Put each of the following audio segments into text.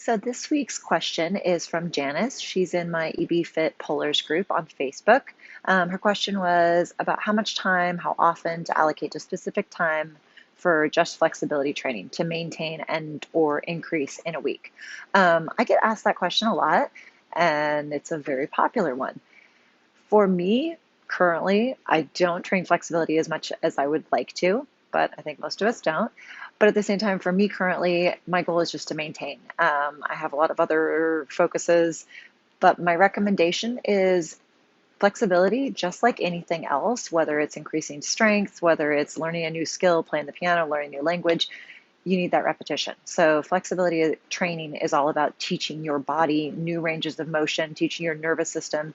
So this week's question is from Janice. She's in my EB Fit Pullers group on Facebook. Her question was about how much time, how often to allocate to specific time for just flexibility training to maintain and or increase in a week. I get asked that question a lot, and it's a very popular one. For me, currently, I don't train flexibility as much as I would like to, but I think most of us don't. But at the same time, for me currently, my goal is just to maintain. I have a lot of other focuses, but my recommendation is flexibility, just like anything else, whether it's increasing strength, whether it's learning a new skill, playing the piano, learning a new language, you need that repetition. So flexibility training is all about teaching your body new ranges of motion, teaching your nervous system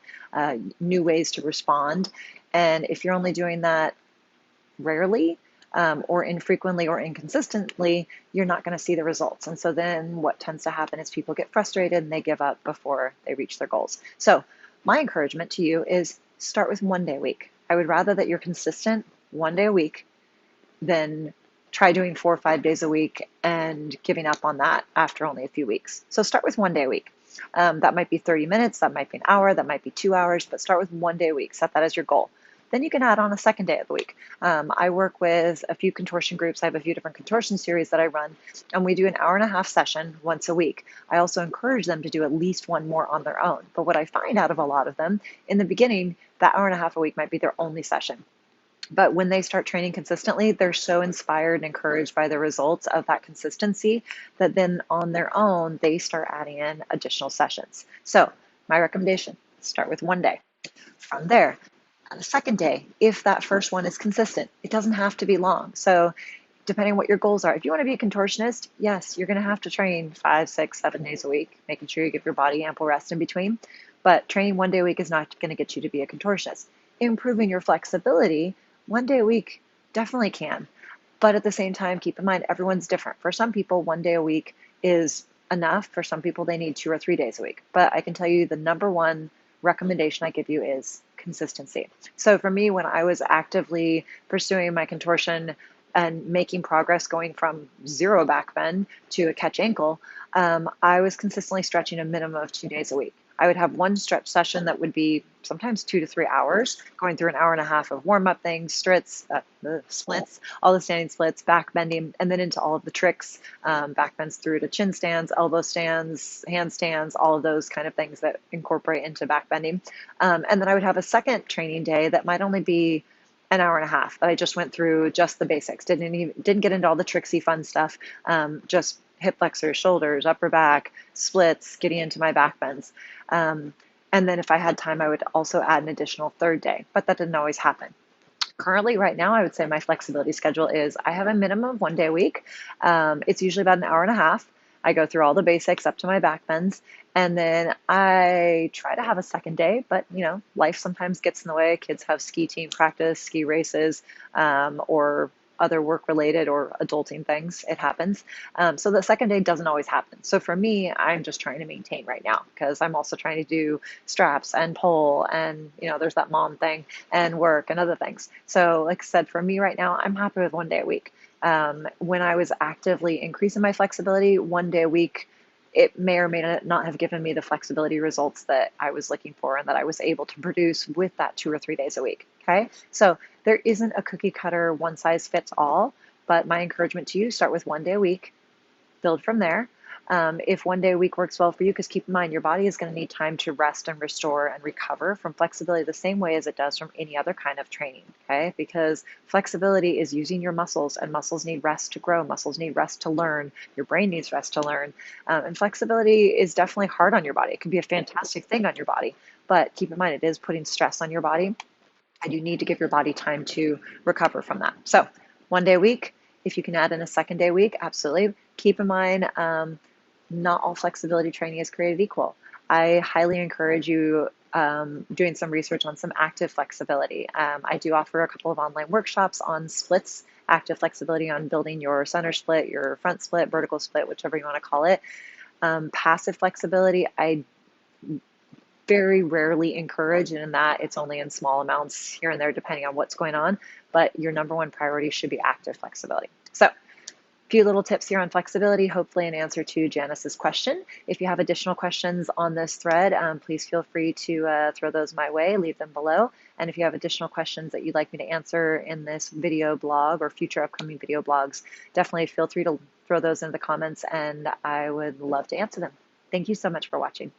new ways to respond. And if you're only doing that rarely, or infrequently or inconsistently, you're not going to see the results. And so then what tends to happen is people get frustrated and they give up before they reach their goals. So my encouragement to you is start with 1 day a week. I would rather that you're consistent 1 day a week than try doing 4 or 5 days a week and giving up on that after only a few weeks. So start with 1 day a week. That might be 30 minutes, that might be an hour, that might be 2 hours, but start with 1 day a week. Set that as your goal. Then you can add on a second day of the week. I work with a few contortion groups. I have a few different contortion series that I run, and we do an hour and a half session once a week. I also encourage them to do at least one more on their own. But what I find out of a lot of them, in the beginning, that hour and a half a week might be their only session. But when they start training consistently, they're so inspired and encouraged by the results of that consistency that then on their own, they start adding in additional sessions. So my recommendation, start with 1 day. From there, on the second day, if that first one is consistent, it doesn't have to be long. So depending on what your goals are, if you want to be a contortionist, yes, you're going to have to train 5, 6, 7 days a week, making sure you give your body ample rest in between. But training 1 day a week is not going to get you to be a contortionist. Improving your flexibility 1 day a week definitely can. But at the same time, keep in mind, everyone's different. For some people, 1 day a week is enough. For some people, they need 2 or 3 days a week. But I can tell you the number one recommendation I give you is consistency. So for me, when I was actively pursuing my contortion and making progress going from zero back bend to a catch ankle, I was consistently stretching a minimum of 2 days a week. I would have one stretch session that would be sometimes 2 to 3 hours, going through an hour and a half of warm-up things, splits, all the standing splits, back bending, and then into all of the tricks, back bends through to chin stands, elbow stands, handstands, all of those kind of things that incorporate into back bending. And then I would have a second training day that might only be an hour and a half that I just went through just the basics. Didn't get into all the tricksy fun stuff. Just hip flexors, shoulders, upper back, splits, getting into my back bends. And then if I had time, I would also add an additional third day, but that didn't always happen. Currently, right now, I would say my flexibility schedule is I have a minimum of 1 day a week. It's usually about an hour and a half. I go through all the basics up to my back bends, and then I try to have a second day, but life sometimes gets in the way. Kids have ski team practice, ski races, or other work related or adulting things. It happens. So the second day doesn't always happen. So for me, I'm just trying to maintain right now because I'm also trying to do straps and pole and, there's that mom thing and work and other things. So like I said, for me right now, I'm happy with 1 day a week. When I was actively increasing my flexibility, 1 day a week, it may or may not have given me the flexibility results that I was looking for and that I was able to produce with that 2 or 3 days a week. Okay. So there isn't a cookie cutter, one size fits all, but my encouragement to you, start with 1 day a week, build from there. If 1 day a week works well for you, because keep in mind, your body is going to need time to rest and restore and recover from flexibility the same way as it does from any other kind of training, okay? Because flexibility is using your muscles, and muscles need rest to grow. Muscles need rest to learn. Your brain needs rest to learn. And flexibility is definitely hard on your body. It can be a fantastic thing on your body, but keep in mind, it is putting stress on your body, and you need to give your body time to recover from that. So 1 day a week, if you can add in a second day a week, absolutely. Keep in mind, not all flexibility training is created equal. I highly encourage you doing some research on some active flexibility. I do offer a couple of online workshops on splits, active flexibility on building your center split, your front split, vertical split, whichever you want to call it. Passive flexibility, I very rarely encourage, and in that it's only in small amounts here and there depending on what's going on, but your number one priority should be active flexibility. So few little tips here on flexibility, hopefully in answer to Janice's question. If you have additional questions on this thread, please feel free to throw those my way, leave them below. And if you have additional questions that you'd like me to answer in this video blog or future upcoming video blogs, definitely feel free to throw those in the comments and I would love to answer them. Thank you so much for watching.